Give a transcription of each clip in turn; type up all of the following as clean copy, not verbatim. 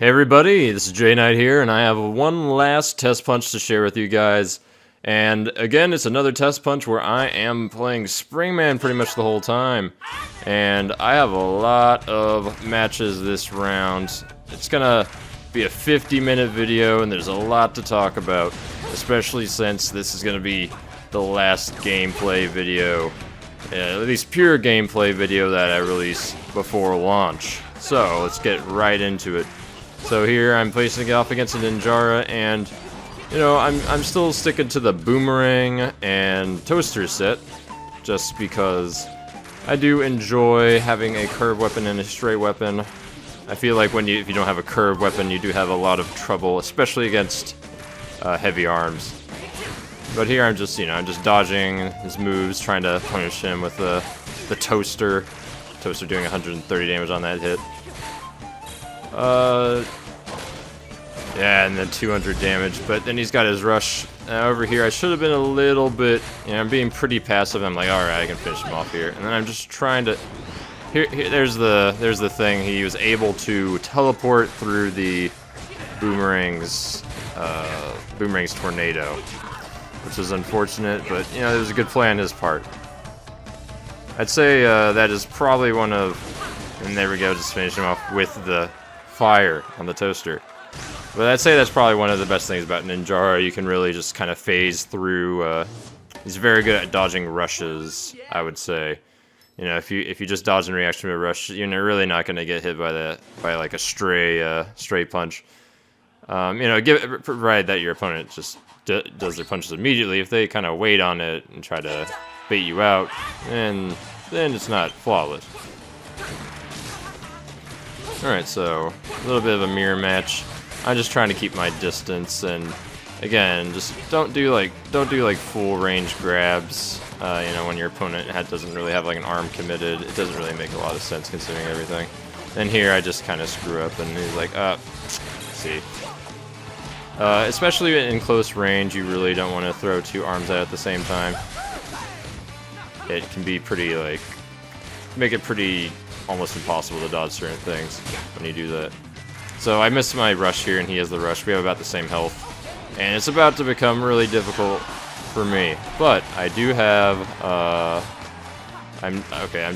Hey everybody, this is Jay Knight here, and I have one last test punch to share with you guys. And again, it's another test punch where I am playing Springman pretty much the whole time. And I have a lot of matches this round. It's gonna be a 50-minute video, and there's a lot to talk about, especially since this is gonna be the last gameplay video, at least pure gameplay video that I release before launch. So let's get right into it. So here I'm facing it off against a Ninjara, and you know I'm still sticking to the boomerang and toaster set, just because I do enjoy having a curved weapon and a straight weapon. I feel like if you don't have a curved weapon, you do have a lot of trouble, especially against heavy arms. But here I'm just dodging his moves, trying to punish him with the toaster. Toaster doing 130 damage on that hit. Yeah, and then 200 damage, but then he's got his rush. Over here, I should have been a little bit, I'm being pretty passive. I'm like, alright, I can finish him off here. And then I'm just trying to, there's the thing. He was able to teleport through the boomerang's tornado, which is unfortunate, but, it was a good play on his part. I'd say that is probably one of, and there we go, just finish him off with the fire on the toaster. But I'd say that's probably one of the best things about Ninjara. You can really just kind of phase through. He's very good at dodging rushes, I would say. If you just dodge in reaction to a rush, you're really not going to get hit by like a stray punch. Provided that your opponent just does their punches immediately. If they kind of wait on it and try to bait you out, then it's not flawless. Alright, so a little bit of a mirror match. I'm just trying to keep my distance, and again, just don't do like full range grabs. When your opponent doesn't really have like an arm committed, it doesn't really make a lot of sense considering everything. And here I just kind of screw up, and he's like, see. Especially in close range, you really don't want to throw two arms out at the same time. It can be pretty make it pretty almost impossible to dodge certain things when you do that. So I missed my rush here, and he has the rush. We have about the same health, and it's about to become really difficult for me. But I do have, I'm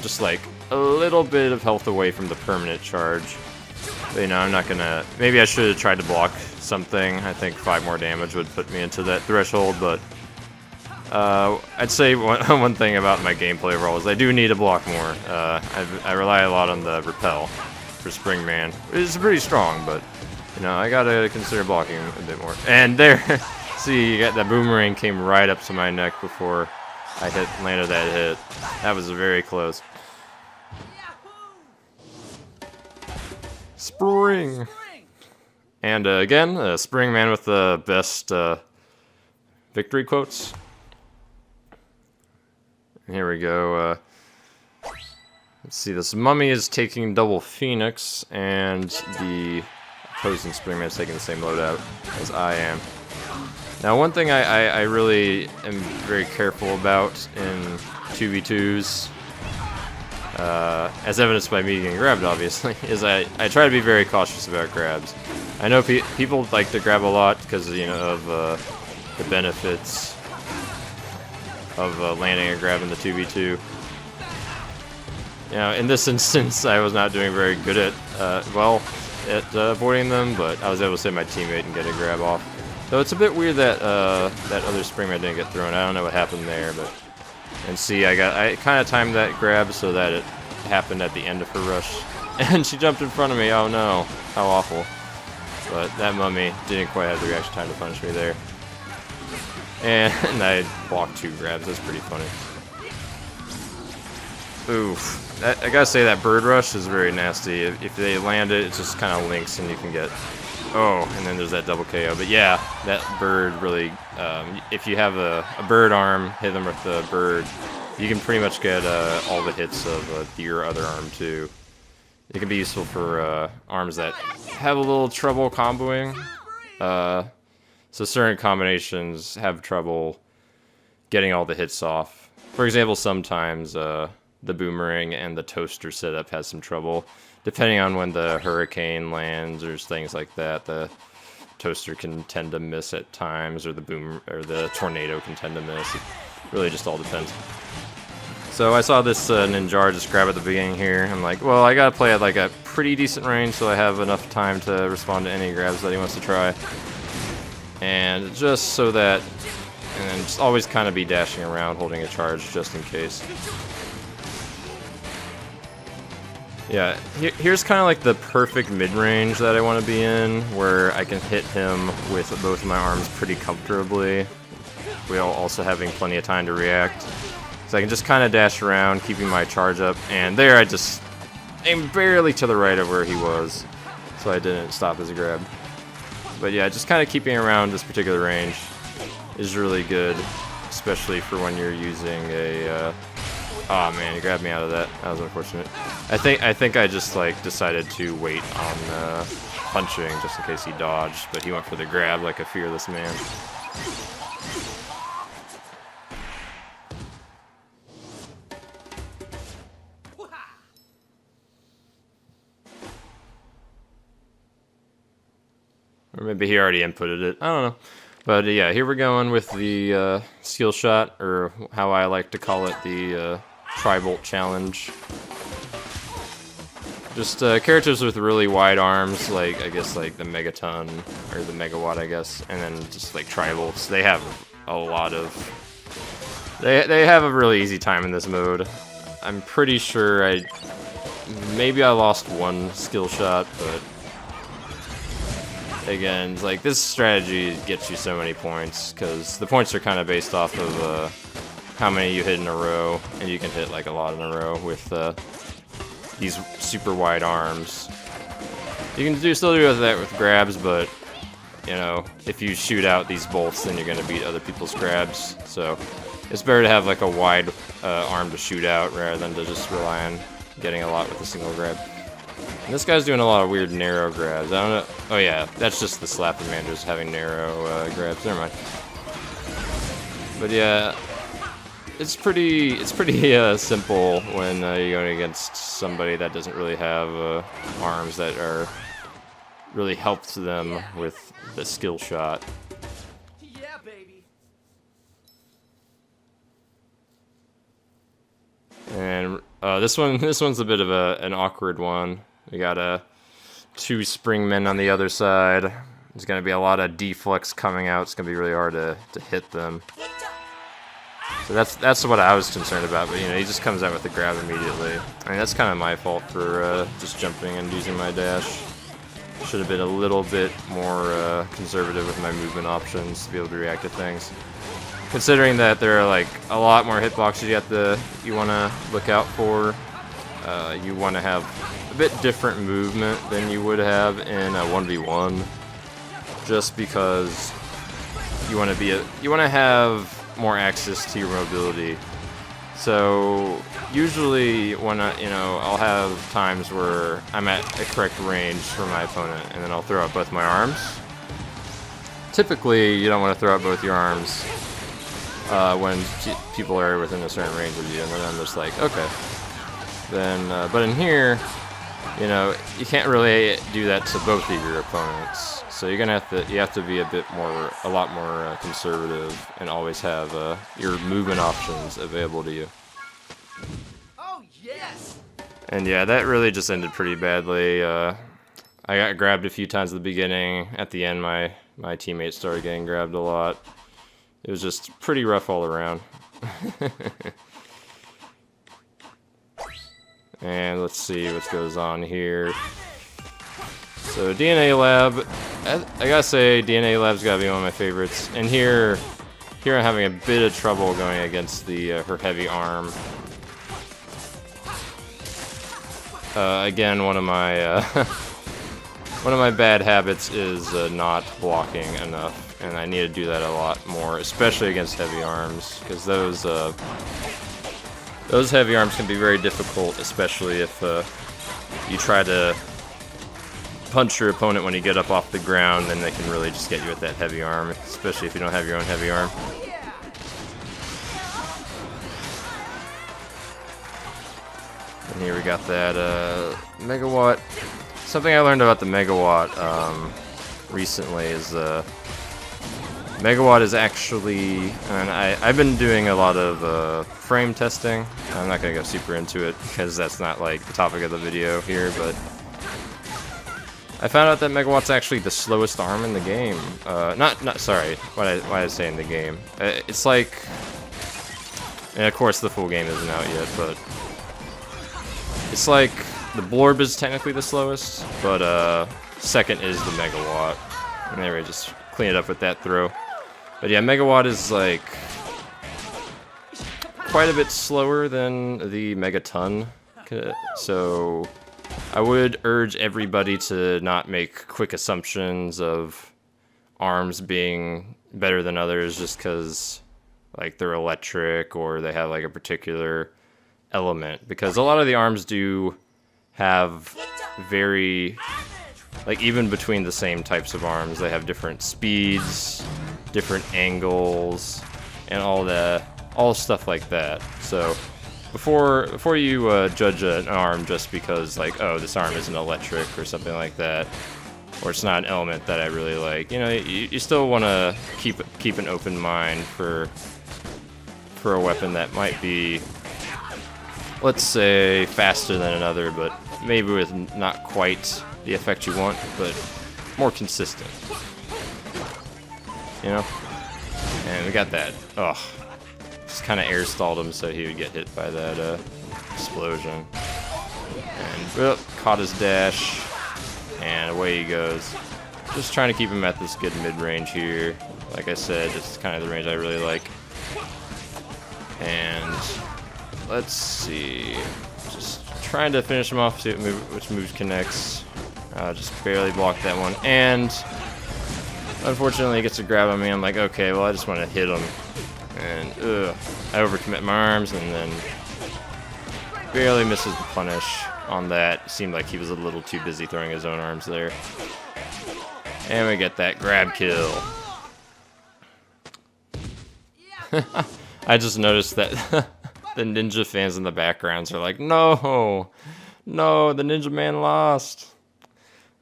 just like a little bit of health away from the permanent charge. But, I'm not gonna. Maybe I should have tried to block something. I think 5 more damage would put me into that threshold, but I'd say one thing about my gameplay overall is I do need to block more. I rely a lot on the repel for Springman. It's pretty strong, but I gotta consider blocking a bit more. And there, see, you got that boomerang came right up to my neck before I landed that hit. That was very close. Spring. And again, Springman with the best victory quotes. Here we go. Let's see, this mummy is taking double Phoenix, and the opposing Springman is taking the same loadout as I am. Now, one thing I really am very careful about in 2v2s, as evidenced by me getting grabbed, obviously, is I try to be very cautious about grabs. I know people like to grab a lot because, of the benefits of landing a grab in the 2v2. In this instance, I was not doing very good at avoiding them, but I was able to save my teammate and get a grab off. So it's a bit weird that that other Springman didn't get thrown. I don't know what happened there, and see, I kind of timed that grab so that it happened at the end of her rush, and she jumped in front of me. Oh no, how awful! But that mummy didn't quite have the reaction time to punish me there, and I blocked 2 grabs. That's pretty funny. Oof. I gotta say that bird rush is very nasty. If they land it, it just kind of links and you can get... Oh, and then there's that double KO. But yeah, that bird really... if you have a bird arm, hit them with the bird, you can pretty much get all the hits of your other arm too. It can be useful for arms that have a little trouble comboing. So certain combinations have trouble getting all the hits off. For example, sometimes... the boomerang and the toaster setup has some trouble depending on when the hurricane lands or things like that, the toaster can tend to miss at times, or the tornado can tend to miss. It really just all depends. So I saw this Ninjar just grab at the beginning here. I'm like, well, I gotta play at like a pretty decent range so I have enough time to respond to any grabs that he wants to try. And just so that, and then just always kind of be dashing around holding a charge just in case. Yeah, here's kind of like the perfect mid-range that I want to be in, where I can hit him with both of my arms pretty comfortably, while also having plenty of time to react. So I can just kind of dash around, keeping my charge up, and there I just aimed barely to the right of where he was, so I didn't stop his grab. But yeah, just kind of keeping around this particular range is really good, especially for when you're using a... oh man, he grabbed me out of that. That was unfortunate. I think I just like decided to wait on punching just in case he dodged, but he went for the grab like a fearless man. Or maybe he already inputted it. I don't know. But yeah, here we're going with the skill shot, or how I like to call it, the Tri-Bolt challenge. Just characters with really wide arms, like I guess like the Megaton or the Megawatt, I guess, and then just like Tri-Bolts. They have a lot of. They have a really easy time in this mode. I'm pretty sure maybe I lost one skill shot, but. Again, it's like this strategy gets you so many points, because the points are kind of based off of how many you hit in a row, and you can hit like a lot in a row with these super wide arms. You can still do that with grabs, but you know, if you shoot out these bolts, then you're gonna beat other people's grabs. So it's better to have like a wide arm to shoot out rather than to just rely on getting a lot with a single grab. And this guy's doing a lot of weird narrow grabs. I don't know. Oh yeah, that's just the Slap Commanders having narrow grabs. Never mind. But yeah, it's pretty simple when you're going against somebody that doesn't really have arms that are really helped them with the skill shot. Yeah, baby. And this one's a bit of an awkward one. We got two Springmen on the other side. There's gonna be a lot of deflex coming out. It's gonna be really hard to hit them. So that's what I was concerned about. But you know, he just comes out with the grab immediately. I mean, that's kind of my fault for just jumping and using my dash. Should have been a little bit more conservative with my movement options to be able to react to things. Considering that there are like a lot more hitboxes you want to look out for. You want to have a bit different movement than you would have in a 1v1, just because you want to have more access to your mobility. So usually when I'll have times where I'm at a correct range for my opponent, and then I'll throw out both my arms. Typically, you don't want to throw out both your arms when people are within a certain range of you, and then I'm just like, okay. Then, but in here, you know, you can't really do that to both of your opponents. So you're gonna have to be a lot more conservative, and always have your movement options available to you. Oh yes. And yeah, that really just ended pretty badly. I got grabbed a few times at the beginning. At the end, my teammates started getting grabbed a lot. It was just pretty rough all around. And let's see what goes on here. So DNA Lab, I gotta say, DNA Lab's gotta be one of my favorites. And here I'm having a bit of trouble going against her heavy arm. Again, one of my bad habits is not blocking enough, and I need to do that a lot more, especially against heavy arms, because those heavy arms can be very difficult, especially if you try to punch your opponent when you get up off the ground. Then they can really just get you with that heavy arm, especially if you don't have your own heavy arm. And here we got that megawatt. Something I learned about the megawatt recently is megawatt is actually, and I've been doing a lot of frame testing. I'm not gonna go super into it because that's not like the topic of the video here, but I found out that megawatt's actually the slowest arm in the game. Sorry, why did I say in the game? It's like, and of course the full game isn't out yet, but it's like the Blorb is technically the slowest, but second is the megawatt. And there we just clean it up with that throw. But yeah, megawatt is like quite a bit slower than the megaton, so I would urge everybody to not make quick assumptions of arms being better than others just because like they're electric or they have like a particular element, because a lot of the arms do have very, like, even between the same types of arms, they have different speeds, different angles, and all stuff like that. So before you judge an arm just because, like, oh, this arm isn't electric or something like that, or it's not an element that I really like, you know, you still want to keep an open mind for a weapon that might be, let's say, faster than another, but maybe with not quite the effect you want, but more consistent. You know? And we got that. Ugh. Just kind of air stalled him so he would get hit by that explosion. And caught his dash, and away he goes. Just trying to keep him at this good mid-range here. Like I said, this is kind of the range I really like. And let's see. Just trying to finish him off, see which moves connects. Just barely blocked that one. And unfortunately, he gets a grab on me. I'm like, okay, well, I just want to hit him. And I overcommit my arms and then barely misses the punish on that. Seemed like he was a little too busy throwing his own arms there. And we get that grab kill. I just noticed that the ninja fans in the backgrounds are like, no, the ninja man lost.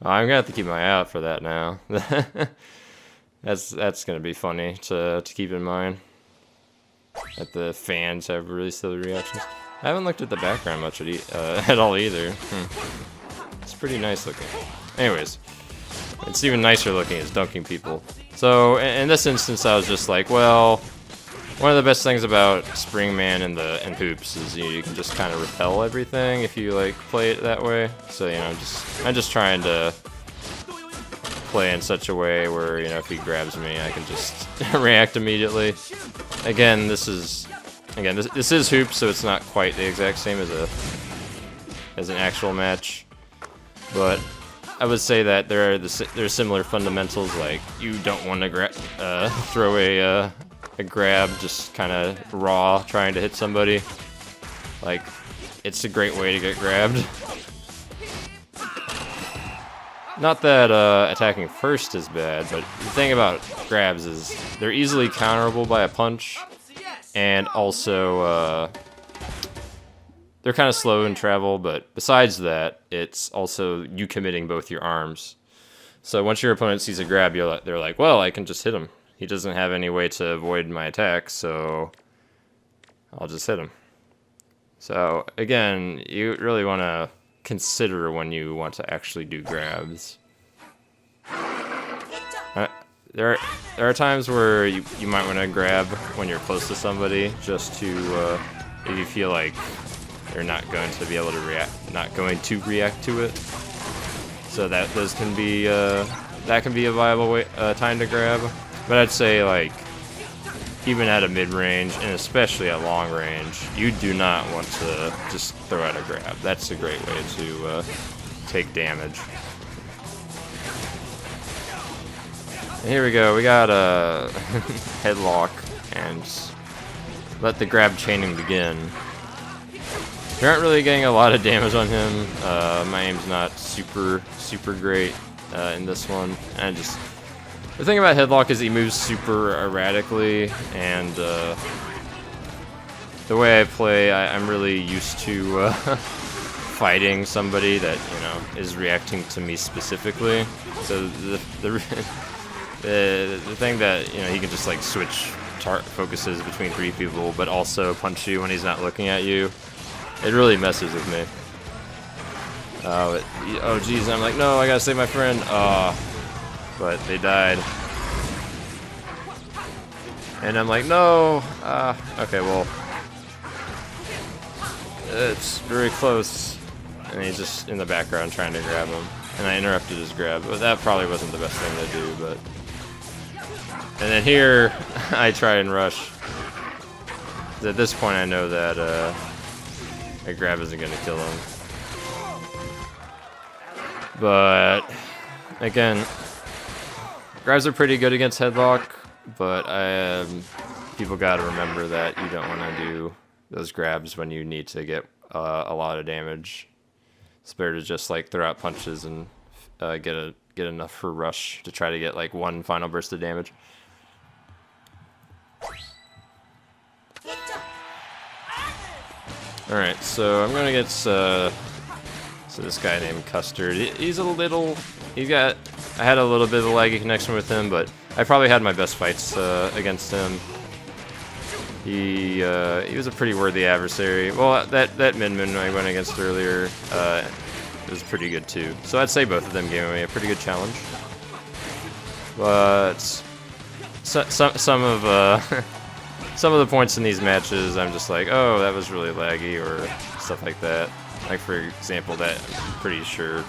I'm gonna have to keep my eye out for that now. That's gonna be funny to keep in mind. That the fans have really silly reactions. I haven't looked at the background much at all either. It's pretty nice looking. Anyways, it's even nicer looking as dunking people. So in this instance, I was just like, well, one of the best things about Spring-Man and Hoops is you can just kind of repel everything if you like play it that way. So, you know, I'm just trying to play in such a way where, you know, if he grabs me, I can just react immediately. Again, this is Hoops, so it's not quite the exact same as an actual match, but I would say that there are similar fundamentals. Like, you don't want to throw a grab just kind of raw trying to hit somebody. Like, it's a great way to get grabbed. Not that attacking first is bad, but the thing about grabs is they're easily counterable by a punch, and also they're kind of slow in travel, but besides that, it's also you committing both your arms. So once your opponent sees a grab, they're like, well, I can just hit him. He doesn't have any way to avoid my attack, so I'll just hit him. So again, you really want to consider when you want to actually do grabs. There are times where you might want to grab when you're close to somebody, just to if you feel like they're not going to be able to react to it. So that can be a viable way, time to grab. But I'd say, like, even at a mid-range, and especially at long range, you do not want to just throw out a grab. That's a great way to take damage. And here we go. We got a headlock, and let the grab chaining begin. We aren't really getting a lot of damage on him. My aim's not super great in this one. And the thing about headlock is he moves super erratically, and the way I play, I'm really used to fighting somebody that, you know, is reacting to me specifically. So the thing that, you know, he can just like switch focuses between 3 people, but also punch you when he's not looking at you. It really messes with me. Oh geez, I'm like, no, I gotta save my friend. But they died. And I'm like, no. Okay, well, it's very close. And he's just in the background trying to grab him. And I interrupted his grab, but that probably wasn't the best thing to do, but... And then here, I try and rush. At this point, I know that a grab isn't going to kill him. But, again, grabs are pretty good against headlock, but people got to remember that you don't want to do those grabs when you need to get a lot of damage. It's better to just like throw out punches and get enough for rush to try to get like one final burst of damage. All right, so I'm gonna get so this guy named Custard. He's a little. I had a little bit of a laggy connection with him, but I probably had my best fights against him. He was a pretty worthy adversary. Well, that Min I went against earlier was pretty good too. So I'd say both of them gave me a pretty good challenge. But some of the points in these matches, I'm just like, oh, that was really laggy, or stuff like that. Like for example, that I'm pretty sure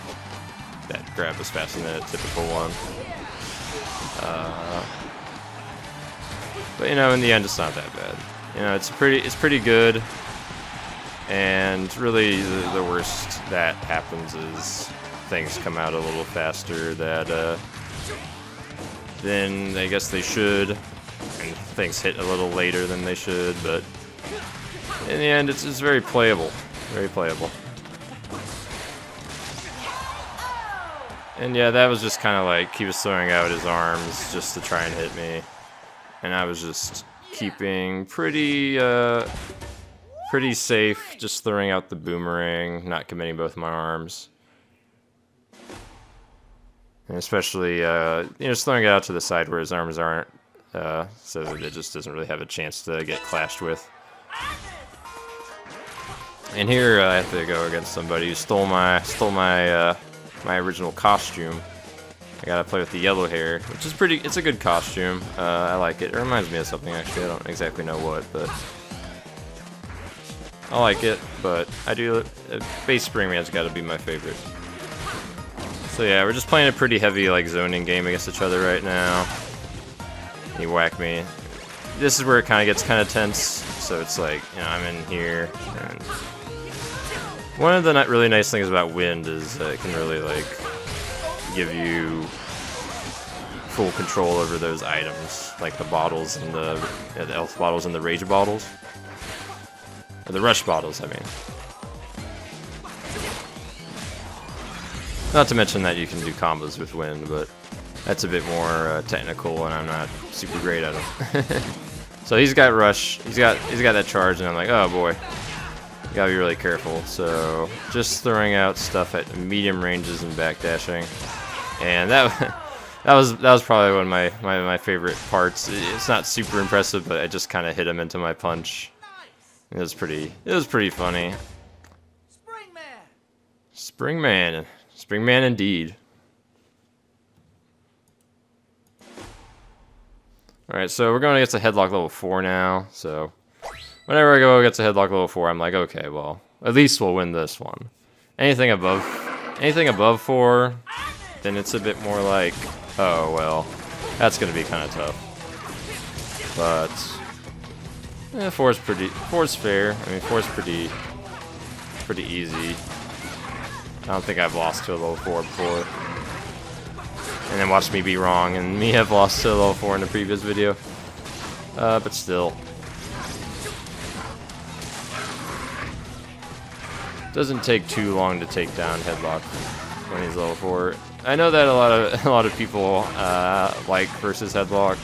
that grab was faster than a typical one. But you know, in the end, it's not that bad. You know, it's pretty good. And really, the worst that happens is things come out a little faster than I guess they should, and things hit a little later than they should. But in the end, it's very playable, very playable. And yeah, that was just kind of like he was throwing out his arms just to try and hit me. And I was just keeping pretty safe, just throwing out the boomerang, not committing both my arms. And especially, just throwing it out to the side where his arms aren't, so that it just doesn't really have a chance to get clashed with. And here I have to go against somebody who stole my original costume. I gotta play with the yellow hair, which is it's a good costume. I like it. It reminds me of something, actually. I don't exactly know what, but I like it. But I do, base Spring-man's gotta be my favorite. So yeah, we're just playing a pretty heavy, like, zoning game against each other right now. He whacked me. This is where it kinda gets kinda tense, so it's like, you know, I'm in here, and one of the really nice things about wind is it can really, like, give you full control over those items, like the bottles and the health bottles and the rage bottles, or the rush bottles, I mean. Not to mention that you can do combos with wind, but that's a bit more technical, and I'm not super great at them. So he's got rush, he's got that charge, and I'm like, oh boy. You gotta be really careful. So just throwing out stuff at medium ranges and backdashing, and that was probably one of my favorite parts. It's not super impressive, but I just kind of hit him into my punch. It was pretty funny. Spring-man indeed. All right, so we're going against a headlock level 4 now. So whenever I go against a headlock level 4, I'm like, okay, well, at least we'll win this one. Anything above 4, then it's a bit more like, oh, well, that's going to be kind of tough. But 4 is fair. I mean, 4 is pretty easy. I don't think I've lost to a level 4 before. And then watch me be wrong, and me have lost to a level 4 in the previous video. But still. Doesn't take too long to take down headlock when he's level 4. I know that a lot of people like versus headlock,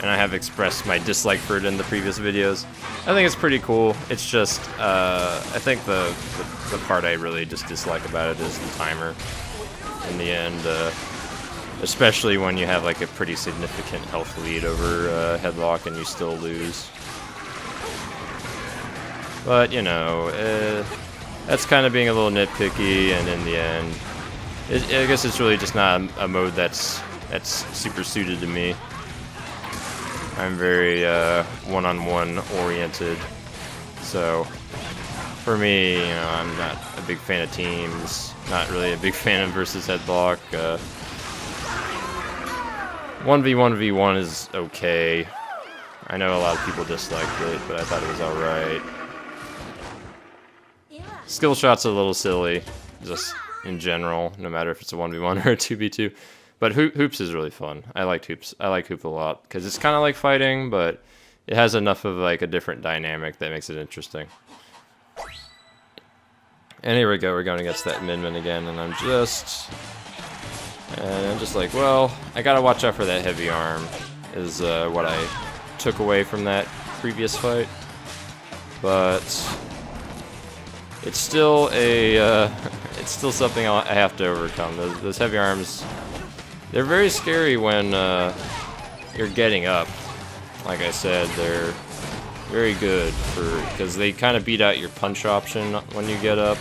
and I have expressed my dislike for it in the previous videos. I think it's pretty cool. It's just, I think the part I really just dislike about it is the timer in the end, especially when you have like a pretty significant health lead over Headlock and you still lose. But, you know, that's kind of being a little nitpicky, and in the end, I guess it's really just not a mode that's super suited to me. I'm very one-on-one oriented, so for me, you know, I'm not a big fan of teams, not really a big fan of versus Headlock. 1v1v1 is okay. I know a lot of people disliked it, but I thought it was alright. Skill shot's a little silly, just in general, no matter if it's a 1v1 or a 2v2. But Hoops is really fun. I liked Hoops. I like Hoop a lot, because it's kind of like fighting, but it has enough of like a different dynamic that makes it interesting. And here we go, we're going against that Min again, and I'm just like, well, I gotta watch out for that heavy arm, is what I took away from that previous fight. But it's still it's still something I have to overcome. Those heavy arms, they're very scary when you're getting up. Like I said, they're very good because they kind of beat out your punch option when you get up,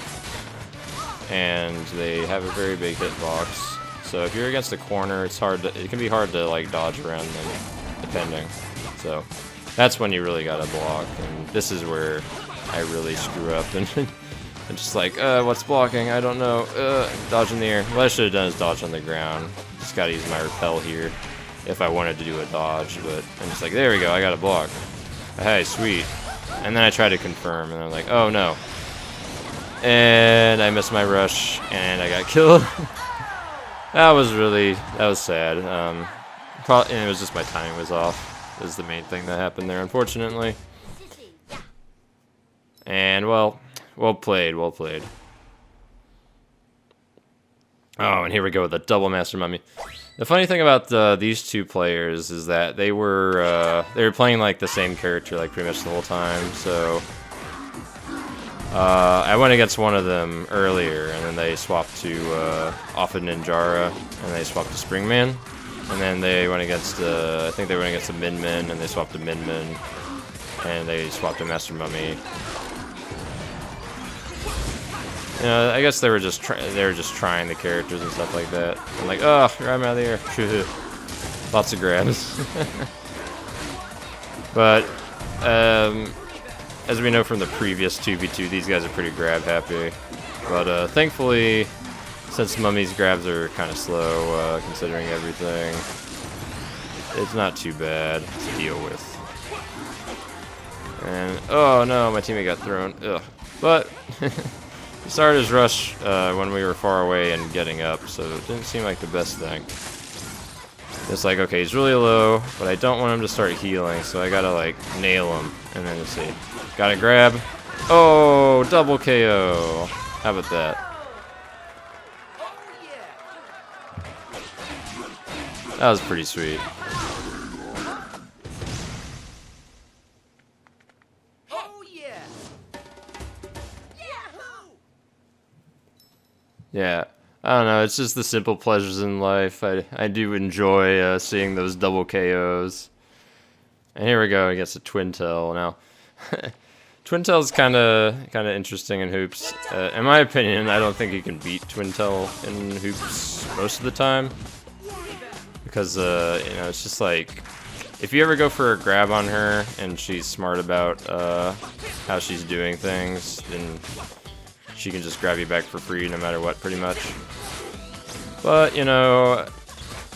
and they have a very big hitbox. So if you're against the corner, it can be hard to like dodge around them, depending. So that's when you really gotta block, and this is where I really screw up and. I'm just like, what's blocking? I don't know. Dodge in the air. What I should have done is dodge on the ground. Just gotta use my repel here if I wanted to do a dodge, but I'm just like, there we go, I got a block. Hey, sweet. And then I try to confirm, and I'm like, oh no. And I missed my rush, and I got killed. that was sad. It was just my timing was off, is the main thing that happened there, unfortunately. And, well played, well played. Oh, and here we go with the double Master Mummy. The funny thing about these two players is that they were playing like the same character like pretty much the whole time. So I went against one of them earlier, and then they swapped to off of Ninjara, and they swapped to Spring-Man, and then they went against I think they went against a Min, and they swapped to Min, and they swapped to Master Mummy. You know, I guess they were just trying the characters and stuff like that. I'm like, oh, grab him out of the air. Lots of grabs. But as we know from the previous 2v2, these guys are pretty grab happy. But thankfully, since Mummy's grabs are kind of slow, considering everything, it's not too bad to deal with. And oh no, my teammate got thrown. Ugh. But he started his rush when we were far away and getting up, so it didn't seem like the best thing. It's like, okay, he's really low, but I don't want him to start healing, so I gotta like nail him. And then let's see, gotta grab. Oh, double KO. How about that? That was pretty sweet. Yeah, I don't know, it's just the simple pleasures in life. I do enjoy seeing those double KOs. And here we go against a Twin-Tail now. Twin-Tail's kind of interesting in Hoops. In my opinion, I don't think you can beat Twin-Tail in Hoops most of the time. Because, you know, it's just like, if you ever go for a grab on her and she's smart about how she's doing things, then she can just grab you back for free no matter what, pretty much. But, you know,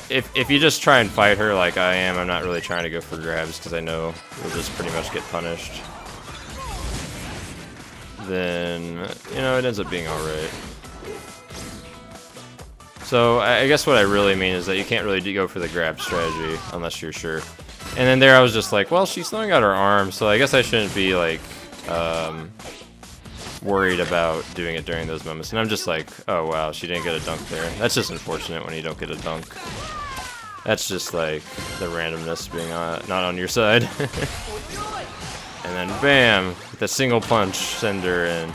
if you just try and fight her like I am, I'm not really trying to go for grabs because I know you'll just pretty much get punished. Then, you know, it ends up being alright. So, I guess what I really mean is that you can't really go for the grab strategy unless you're sure. And then there I was just like, well, she's throwing out her arm, so I guess I shouldn't be, like, worried about doing it during those moments. And I'm just like, oh wow, she didn't get a dunk there. That's just unfortunate when you don't get a dunk. That's just like the randomness being not on your side. And then bam, with a single punch, send her in.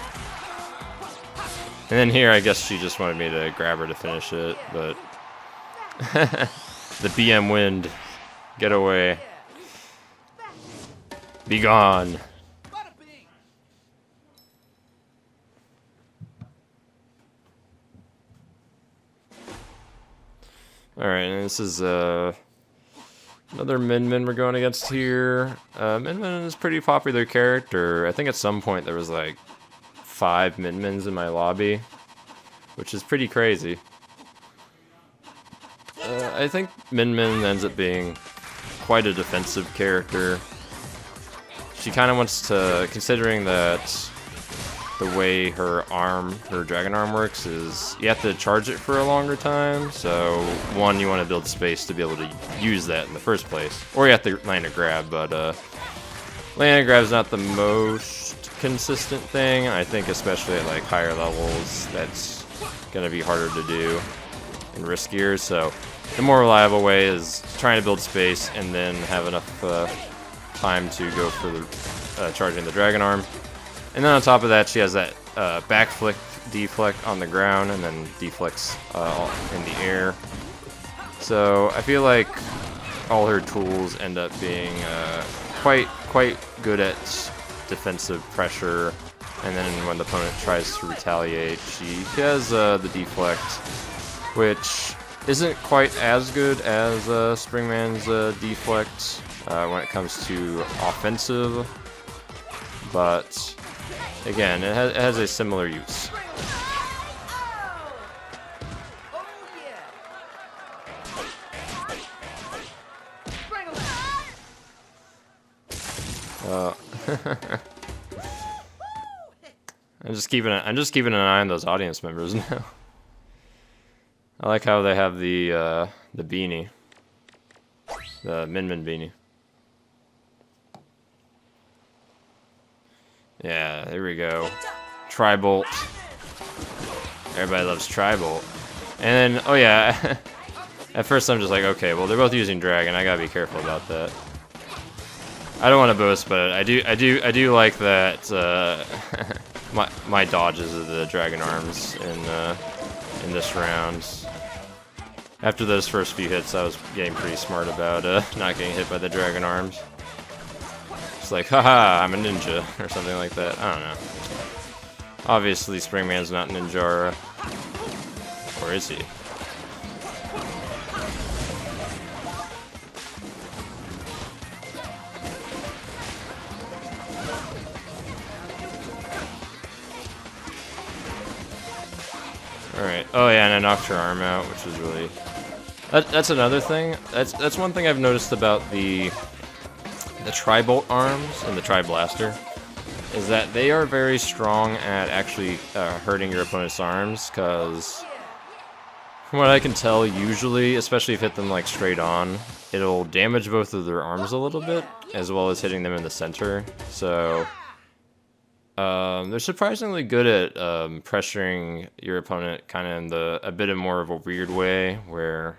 And then here, I guess she just wanted me to grab her to finish it, but the BM wind, get away, be gone. Alright, and this is another Min Min we're going against here. Min Min is a pretty popular character. I think at some point there was like 5 Min Mins in my lobby, which is pretty crazy. I think Min Min ends up being quite a defensive character. She kind of wants to, considering that the way her dragon arm works is you have to charge it for a longer time, so one, you want to build space to be able to use that in the first place, or you have to land a grab, but land a grab is not the most consistent thing. I think especially at like higher levels that's gonna be harder to do and riskier, so the more reliable way is trying to build space and then have enough time to go for the charging the dragon arm. And then on top of that, she has that back flick, deflect on the ground, and then deflects in the air. So I feel like all her tools end up being quite good at defensive pressure. And then when the opponent tries to retaliate, she has the deflect, which isn't quite as good as Springman's deflect when it comes to offensive, but again, it has a similar use. I'm just keeping an eye on those audience members now. I like how they have the beanie, the Min Min beanie. Yeah, there we go. Tri-Bolt. Everybody loves Tri-Bolt. And then, oh yeah, at first I'm just like, okay, well they're both using Dragon. I gotta be careful about that. I don't want to boast, but I do like that my dodges of the Dragon Arms in this round. After those first few hits, I was getting pretty smart about not getting hit by the Dragon Arms. Like, haha, I'm a ninja, or something like that. I don't know. Obviously, Springman's not Ninjara. Or is he? Alright. Oh yeah, and I knocked her arm out, which was really... That's another thing. That's one thing I've noticed about the Tri-Bolt arms and the Tri-Blaster, is that they are very strong at actually hurting your opponent's arms, because from what I can tell, usually, especially if you hit them like straight on, it'll damage both of their arms a little bit, as well as hitting them in the center. So they're surprisingly good at pressuring your opponent kind of in a bit more of a weird way, where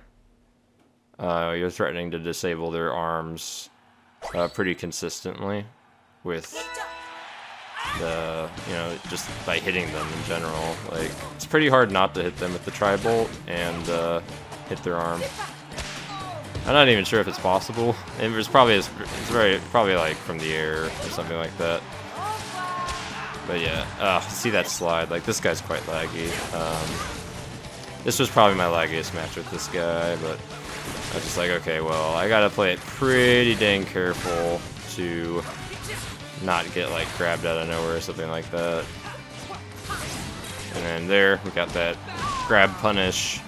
you're threatening to disable their arms pretty consistently with just by hitting them in general. Like, it's pretty hard not to hit them with the Tri-Bolt and hit their arm. I'm not even sure if it's possible. It's probably like from the air or something like that. But yeah, see that slide? Like, this guy's quite laggy. This was probably my laggiest match with this guy, but I was just like, okay, well, I gotta play it pretty dang careful to not get like grabbed out of nowhere or something like that. And then there, we got that grab punish,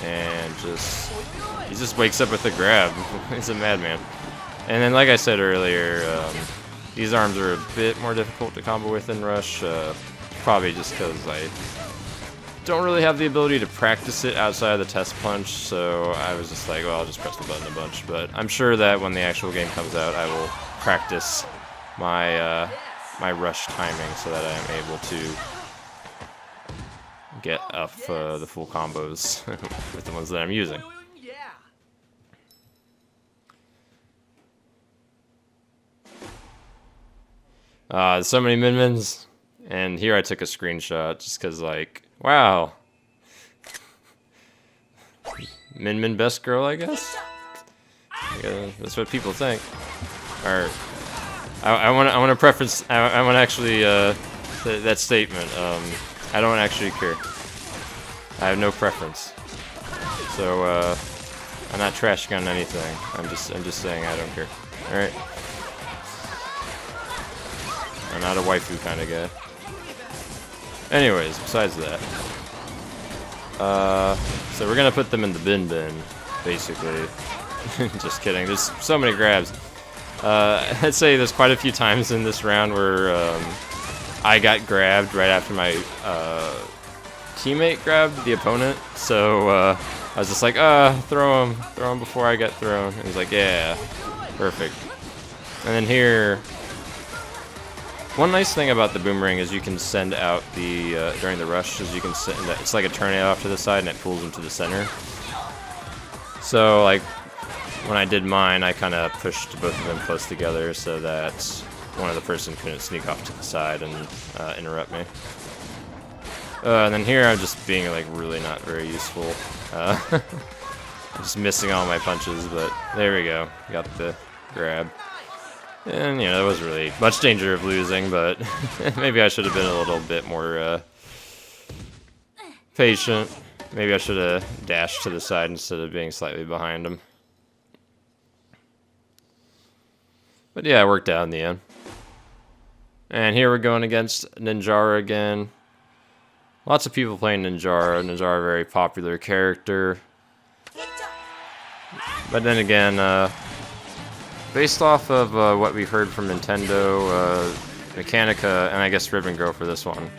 and he just wakes up with a grab. He's a madman. And then, like I said earlier, these arms are a bit more difficult to combo with in Rush, probably just because I don't really have the ability to practice it outside of the Testpunch, so I was just like, well, I'll just press the button a bunch. But I'm sure that when the actual game comes out, I will practice my my Rush timing so that I am able to get up the full combos with the ones that I'm using. So many Min-Mins. And here I took a screenshot just because, like, wow. Min-Min best girl, I guess? That's what people think. Or, I want to preface, I want to actually, that statement. I don't actually care. I have no preference. So, I'm not trashing on anything. I'm just saying I don't care. Alright? I'm not a waifu kind of guy. Anyways, besides that. So we're gonna put them in the bin, basically. Just kidding, there's so many grabs. I'd say there's quite a few times in this round where, I got grabbed right after my, teammate grabbed the opponent, so, I was just like, throw him before I get thrown. And he's like, yeah, perfect. And then here, one nice thing about the boomerang is you can send out the, during the rush, is you can send, it's like a tornado off to the side and it pulls them to the center. So, like, when I did mine, I kind of pushed both of them close together so that one of the person couldn't sneak off to the side and interrupt me. And then here I'm just being like really not very useful. I'm just missing all my punches, but there we go. Got the grab. And, you know, there wasn't really much danger of losing, but maybe I should have been a little bit more patient. Maybe I should have dashed to the side instead of being slightly behind him. But yeah, it worked out in the end. And here we're going against Ninjara again. Lots of people playing Ninjara. Ninjara, a very popular character. But then again, based off of what we heard from Nintendo, Mechanica, and I guess Ribbon Girl for this one.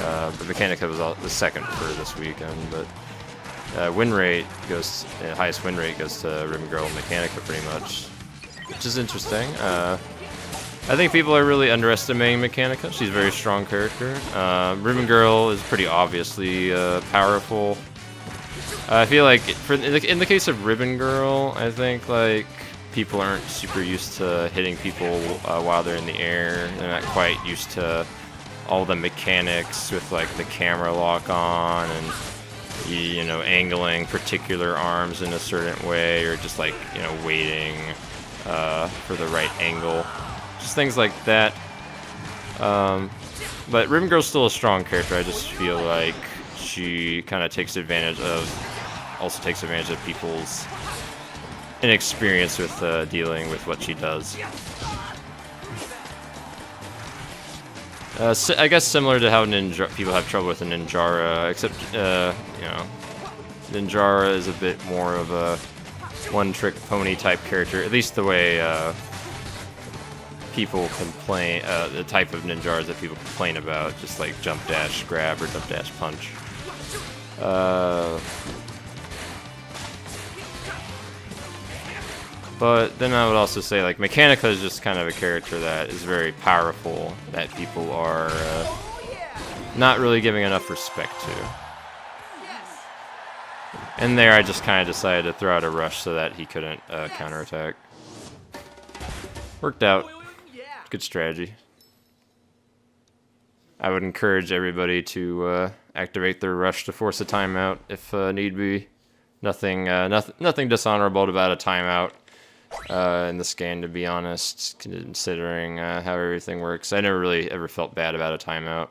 But Mechanica was the second for this weekend. But win rate goes, highest win rate goes to Ribbon Girl and Mechanica pretty much, which is interesting. I think people are really underestimating Mechanica. She's a very strong character. Ribbon Girl is pretty obviously powerful. I feel like in the case of Ribbon Girl, I think like people aren't super used to hitting people while they're in the air. They're not quite used to all the mechanics with like the camera lock on and you know angling particular arms in a certain way, or just like you know waiting for the right angle. Just things like that. But Ribbon Girl's still a strong character. I just feel like she kind of takes advantage of people's inexperience with dealing with what she does. I guess similar to how people have trouble with a Ninjara, except you know, Ninjara is a bit more of a one-trick pony type character, at least the way people complain, the type of Ninjaras that people complain about, just like jump dash grab or jump dash punch. But then I would also say like Mechanica is just kind of a character that is very powerful that people are not really giving enough respect to. And there I just kind of decided to throw out a rush so that he couldn't counterattack. Worked out. Good strategy. I would encourage everybody to activate their rush to force a timeout if need be. Nothing dishonorable about a timeout in this game, to be honest, considering how everything works. I never really ever felt bad about a timeout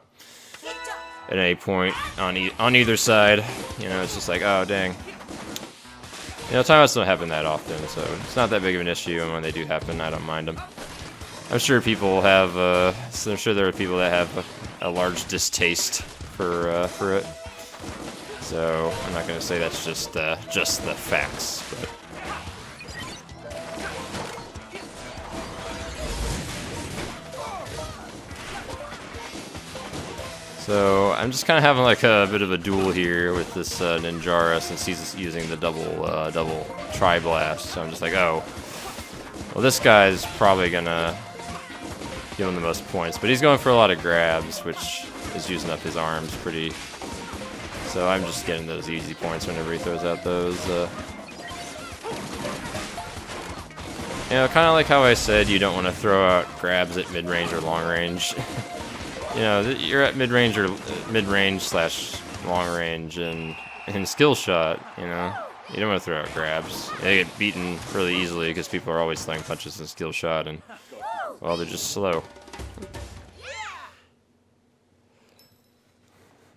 at any point on either side. You know, it's just like, oh dang. You know, timeouts don't happen that often, so it's not that big of an issue, and when they do happen, I don't mind them. I'm sure people have, I'm sure there are people that have a large distaste for it. So I'm not going to say that's just the facts, but. So I'm just kind of having like a bit of a duel here with this Ninjara, since he's using the double tri-blast. So I'm just like, oh, well, this guy's probably gonna give him the most points, but he's going for a lot of grabs, which is using up his arms pretty. So I'm just getting those easy points whenever he throws out those. You know, kind of like how I said you don't want to throw out grabs at mid-range or long-range. You know, you're at mid-range or mid-range slash long-range and skill shot, you know. You don't want to throw out grabs. They get beaten really easily because people are always throwing punches in skill shot and, well, they're just slow.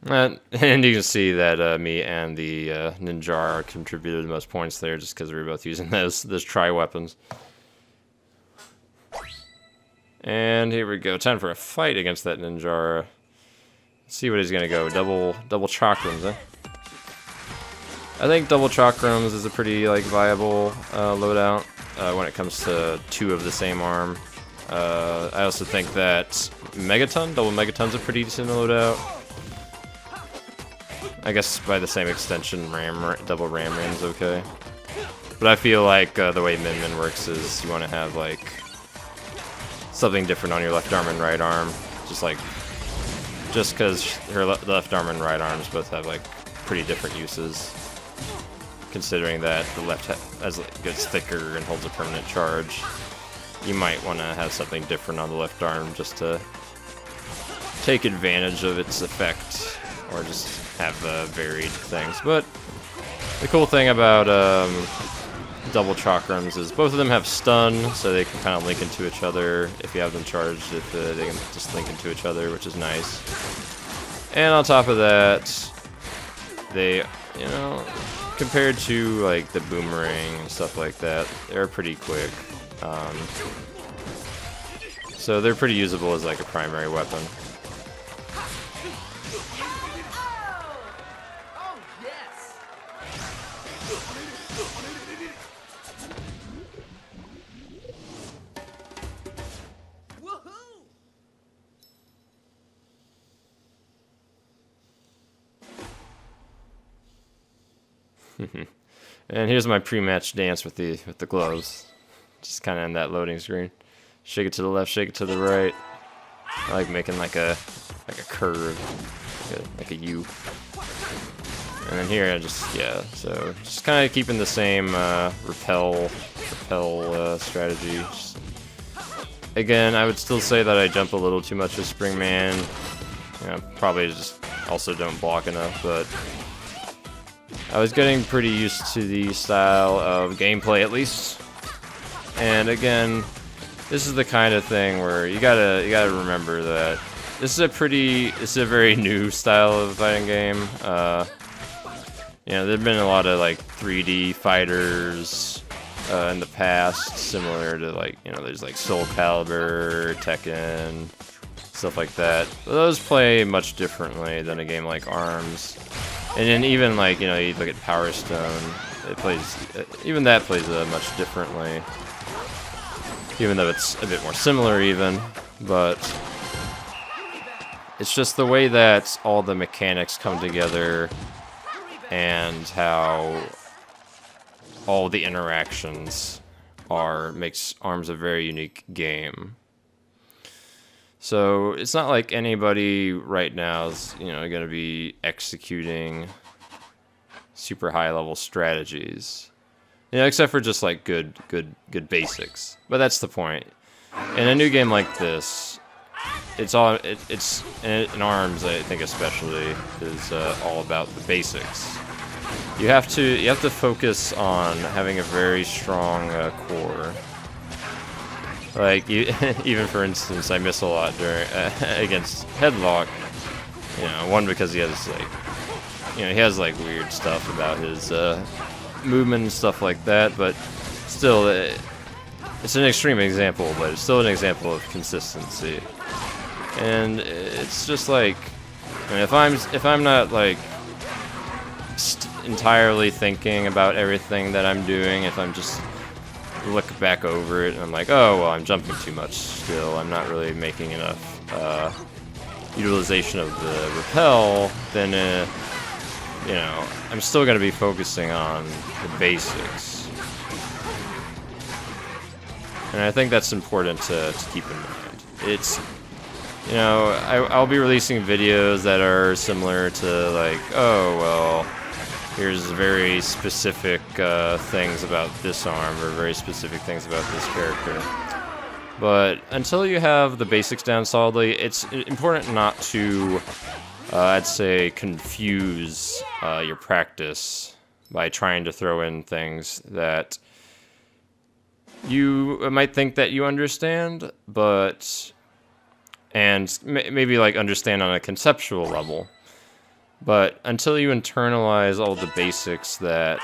And you can see that me and the Ninjara contributed the most points there just because we were both using those tri-weapons. And here we go. Time for a fight against that Ninjara. Let's see what he's gonna go. Double chakrams, eh? I think double chakrams is a pretty viable loadout when it comes to 2 of the same arm. I also think that double megaton's a pretty decent loadout. I guess by the same extension, double ram's okay. But I feel like the way Min works is you want to have something different on your left arm and right arm, just because her left arm and right arms both have pretty different uses. Considering that the left gets thicker and holds a permanent charge, you might want to have something different on the left arm just to take advantage of its effect, or just have varied things. But the cool thing about double chakrams is both of them have stun, so they can kind of link into each other if you have them charged. If they can just link into each other, which is nice. And on top of that, they, you know, compared to the boomerang and stuff like that, they're pretty quick. So they're pretty usable as a primary weapon. And here's my pre-match dance with the gloves. Just kind of in that loading screen. Shake it to the left, shake it to the right. I like making a curve, like a U. And then here I just so just kind of keeping the same repel strategy. Again, I would still say that I jump a little too much with Spring-Man. You know, probably just also don't block enough, but I was getting pretty used to the style of gameplay, at least. And again, this is the kind of thing where you gotta remember that this is a very new style of fighting game. You know, there've been a lot of 3D fighters in the past, similar to you know, there's Soul Calibur, Tekken, stuff like that. But those play much differently than a game like ARMS. And then even you know, you look at Power Stone, even that plays much differently. Even though it's a bit more similar even, but it's just the way that all the mechanics come together and how all the interactions makes ARMS a very unique game. So it's not like anybody right now is, you know, going to be executing super high level strategies, you know, except for just good basics. But that's the point. In a new game like this, it's in ARMS, I think especially, is all about the basics. You have to focus on having a very strong core. Even for instance, I miss a lot during against Headlock. You know, one because he has you know, he has weird stuff about his movement and stuff like that. But still, it's an extreme example, but it's still an example of consistency. And it's just I mean, if I'm not entirely thinking about everything that I'm doing, if I'm just look back over it and I'm oh, well, I'm jumping too much still, I'm not really making enough utilization of the repel, then you know, I'm still going to be focusing on the basics. And I think that's important to keep in mind. It's, you know, I'll be releasing videos that are similar to oh, well, here's very specific things about this arm, or very specific things about this character. But until you have the basics down solidly, it's important not to, I'd say, confuse your practice by trying to throw in things that you might think that you understand, but and maybe like understand on a conceptual level. But until you internalize all the basics that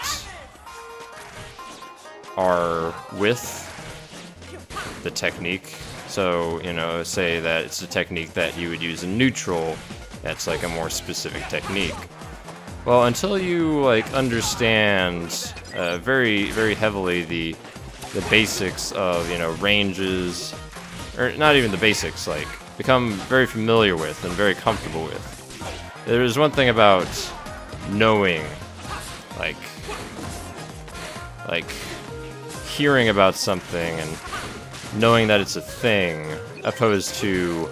are with the technique, so, you know, say that it's a technique that you would use in neutral, that's like a more specific technique. Well, until you like understand very, very heavily the basics of, you know, ranges, or not even the basics, like become very familiar with and very comfortable with. There's one thing about knowing, like hearing about something and knowing that it's a thing, opposed to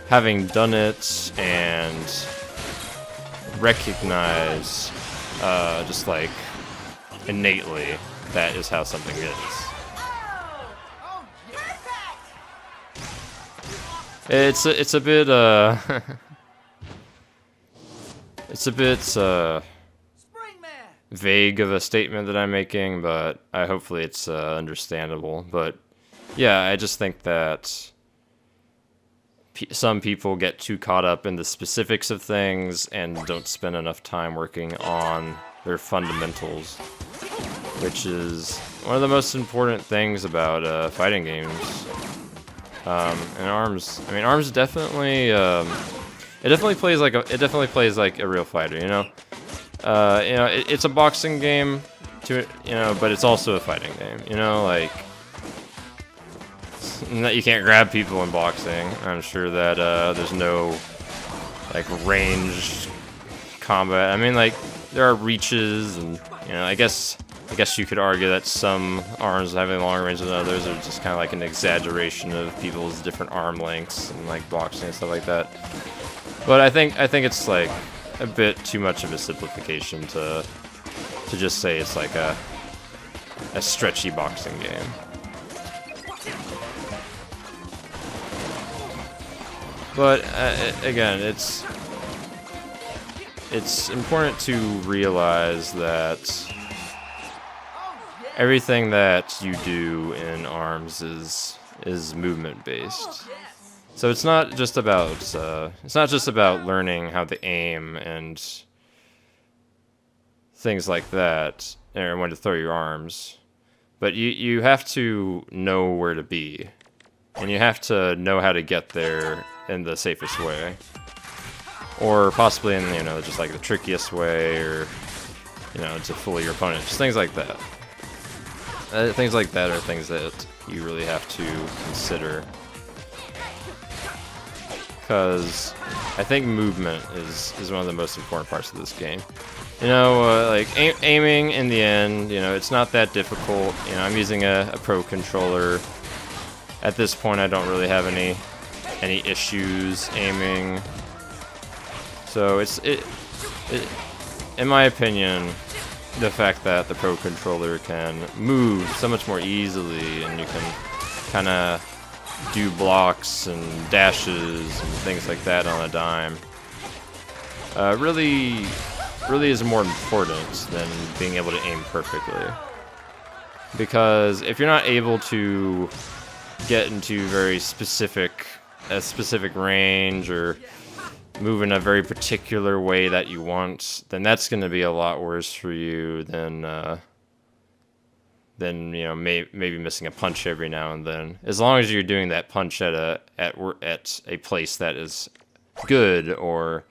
having done it and recognize just like innately that is how something is. It's a bit it's a bit vague of a statement that I'm making, but hopefully it's understandable. But yeah, I just think that some people get too caught up in the specifics of things and don't spend enough time working on their fundamentals, which is one of the most important things about fighting games. And Arms, I mean, Arms definitely, it definitely plays like a real fighter, you know. You know, it's a boxing game, you know, but it's also a fighting game, you know, like. That you can't grab people in boxing. I'm sure that there's no like ranged combat. I mean, like there are reaches, and you know, I guess you could argue that some arms having longer range than others are just kind of like an exaggeration of people's different arm lengths and like boxing and stuff like that. But I think it's like a bit too much of a simplification to just say it's like a stretchy boxing game. But again, it's important to realize that everything that you do in Arms is movement based. So it's not just about learning how to aim and things like that, and when to throw your arms, but you have to know where to be, and you have to know how to get there in the safest way, or possibly in, you know, just like the trickiest way, or, you know, to fool your opponent. Just things like that. Things like that are things that you really have to consider, because I think movement is one of the most important parts of this game. You know, like aiming in the end, you know, it's not that difficult. You know, I'm using a pro controller. At this point, I don't really have any issues aiming. So it's in my opinion, the fact that the pro controller can move so much more easily, and you can kind of do blocks and dashes and things like that on a dime, really is more important than being able to aim perfectly. Because if you're not able to get into a specific range, or move in a very particular way that you want, then that's going to be a lot worse for you than you know, maybe missing a punch every now and then. As long as you're doing that punch at a place that is good, or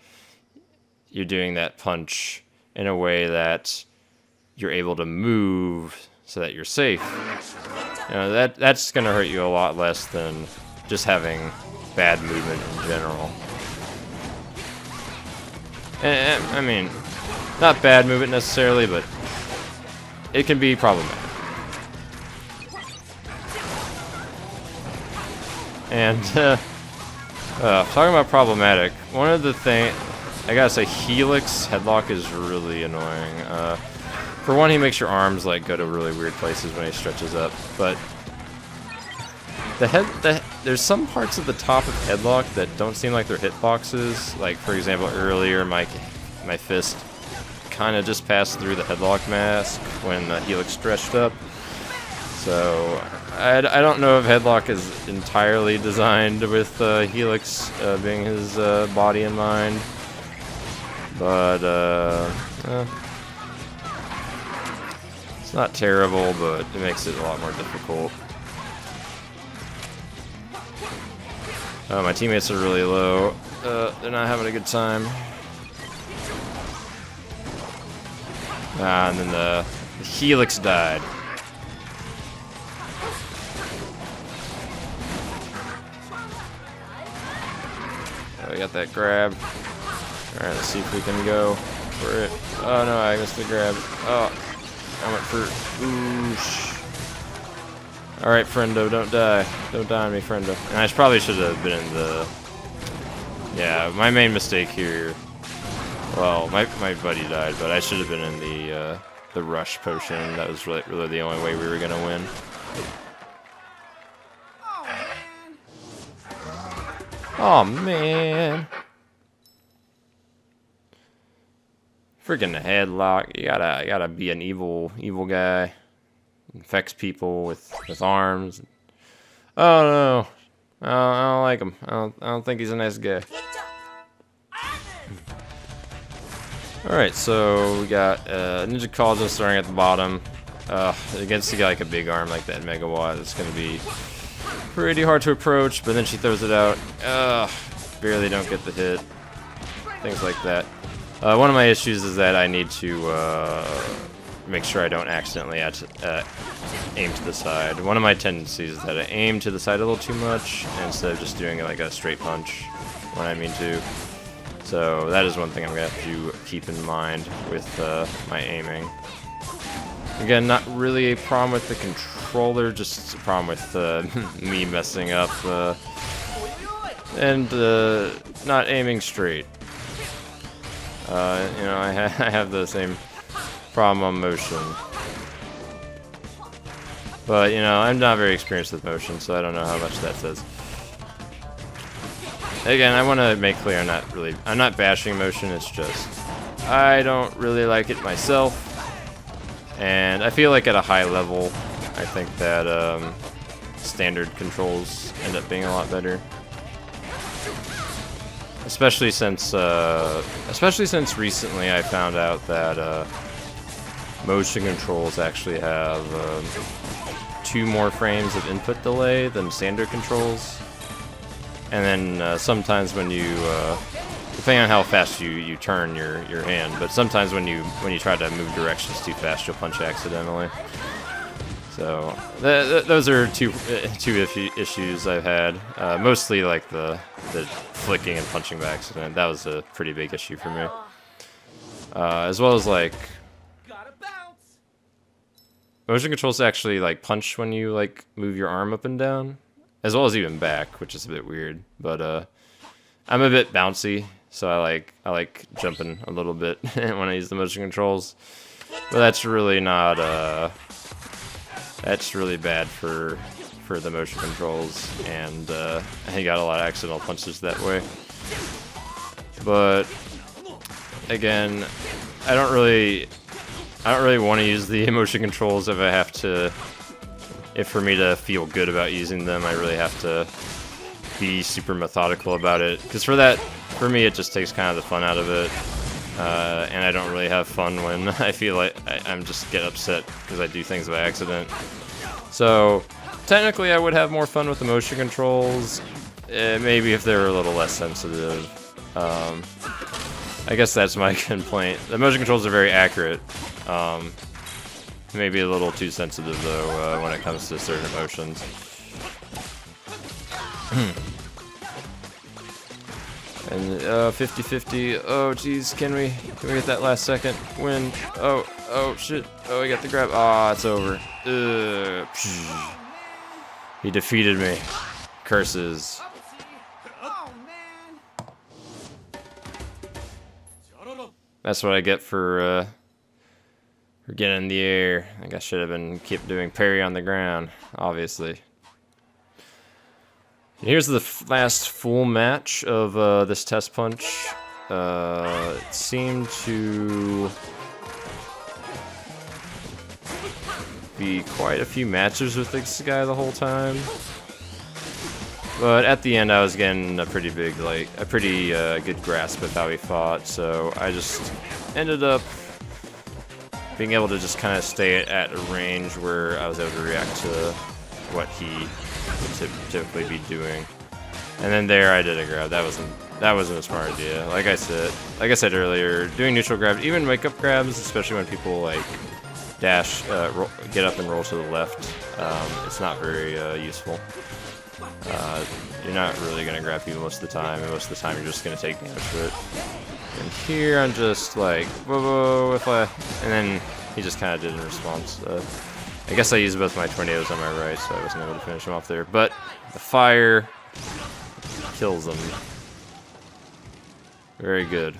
you're doing that punch in a way that you're able to move so that you're safe. You know, that's going to hurt you a lot less than just having bad movement in general. And, I mean, not bad movement necessarily, but it can be problematic. And talking about problematic, one of the I gotta say, Helix headlock is really annoying. For one, he makes your arms like go to really weird places when he stretches up, but there's some parts of the top of headlock that don't seem like they're hitboxes. Like, for example, earlier my fist kind of just passed through the headlock mask when Helix stretched up. So I don't know if headlock is entirely designed with Helix being his body in mind, but it's not terrible, but it makes it a lot more difficult. My teammates are really low. They're not having a good time. And then the Helix died. We got that grab. Alright, let's see if we can go for it. Oh no, I missed the grab. Oh, I went for... Oosh. Alright, friendo, don't die. Don't die on me, friendo. And I probably should have been in the... Yeah, my main mistake here... Well, my buddy died, but I should have been in the rush potion. That was really the only way we were gonna win. Oh man! Freaking headlock! You gotta be an evil guy. Infects people with arms. Oh no! I don't like him. I don't think he's a nice guy. Alright, so we got Ninja Kaija starting at the bottom. Against a guy like a big arm like that Megawatt, it's gonna be pretty hard to approach, but then she throws it out. Barely don't get the hit. Things like that. One of my issues is that I need to make sure I don't accidentally aim to the side. One of my tendencies is that I aim to the side a little too much instead of just doing like a straight punch when I mean to. So that is one thing I'm gonna have to keep in mind with my aiming. Again, not really a problem with the controller, just a problem with me messing up and not aiming straight. You know, I have the same problem on motion. But, you know, I'm not very experienced with motion, so I don't know how much that says. Again, I want to make clear I'm not bashing motion, it's just I don't really like it myself. And I feel like at a high level, I think that standard controls end up being a lot better. Especially since recently I found out that motion controls actually have 2 more frames of input delay than standard controls. And then sometimes when you, depending on how fast you turn your hand, but sometimes when you try to move directions too fast, you'll punch accidentally. So those are two issues I've had. Mostly like the flicking and punching by accident. That was a pretty big issue for me. As well as like motion controls actually like punch when you like move your arm up and down, as well as even back, which is a bit weird. But I'm a bit bouncy, so I like jumping a little bit when I use the motion controls. But that's really not that's really bad for the motion controls, and I got a lot of accidental punches that way. But again, I don't really want to use the motion controls if for me to feel good about using them, I really have to be super methodical about it. Because for me, it just takes kind of the fun out of it. And I don't really have fun when I feel like I'm just get upset because I do things by accident. So technically, I would have more fun with the motion controls. Maybe if they were a little less sensitive. I guess that's my complaint. The motion controls are very accurate. Maybe a little too sensitive though when it comes to certain emotions. And 50-50. Oh jeez, can we get that last second win? Oh shit. Oh, we got the grab. Ah, it's over. He defeated me. Curses. That's what I get for getting in the air. I think I should have been keep doing parry on the ground, obviously. Here's the last full match of this test punch. It seemed to be quite a few matches with this guy the whole time. But at the end, I was getting a pretty big, good grasp of how he fought. So I just ended up being able to just kind of stay at a range where I was able to react to what he would typically be doing. And then there, I did a grab. That wasn't a smart idea. Like I said earlier, doing neutral grabs, even wake up grabs, especially when people like dash, get up and roll to the left, it's not very useful. You're not really gonna grab people most of the time, and most of the time you're just gonna take damage for it. And here I'm just like, whoa, and then he just kind of did in response. I guess I used both my tornadoes on my right, so I wasn't able to finish him off there. But the fire kills him. Very good.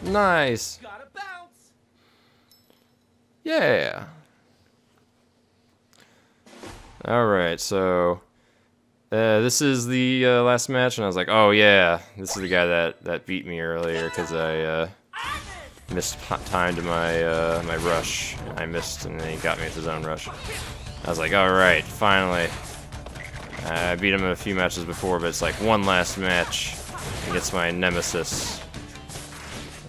Nice. Gotta bounce. Yeah. Alright, so this is the last match, and I was like, oh yeah, this is the guy that beat me earlier, because I timed my my rush. I missed, and then he got me with his own rush. I was like, alright, finally. I beat him in a few matches before, but it's like one last match against my nemesis.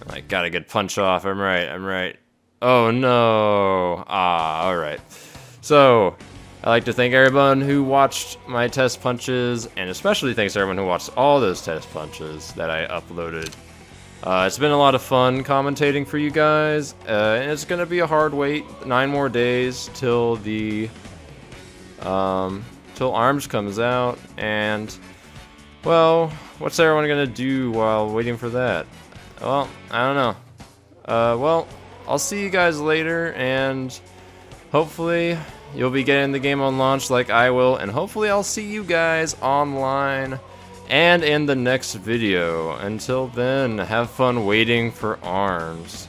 Like, got a good punch off. I'm right. Oh no. Alright. So, I'd like to thank everyone who watched my test punches, and especially thanks to everyone who watched all those test punches that I uploaded. It's been a lot of fun commentating for you guys, and it's gonna be a hard wait. 9 more days till the till ARMS comes out, and well, what's everyone gonna do while waiting for that? Well, I don't know. Well, I'll see you guys later, and hopefully you'll be getting the game on launch like I will, and hopefully I'll see you guys online and in the next video. Until then, have fun waiting for ARMS.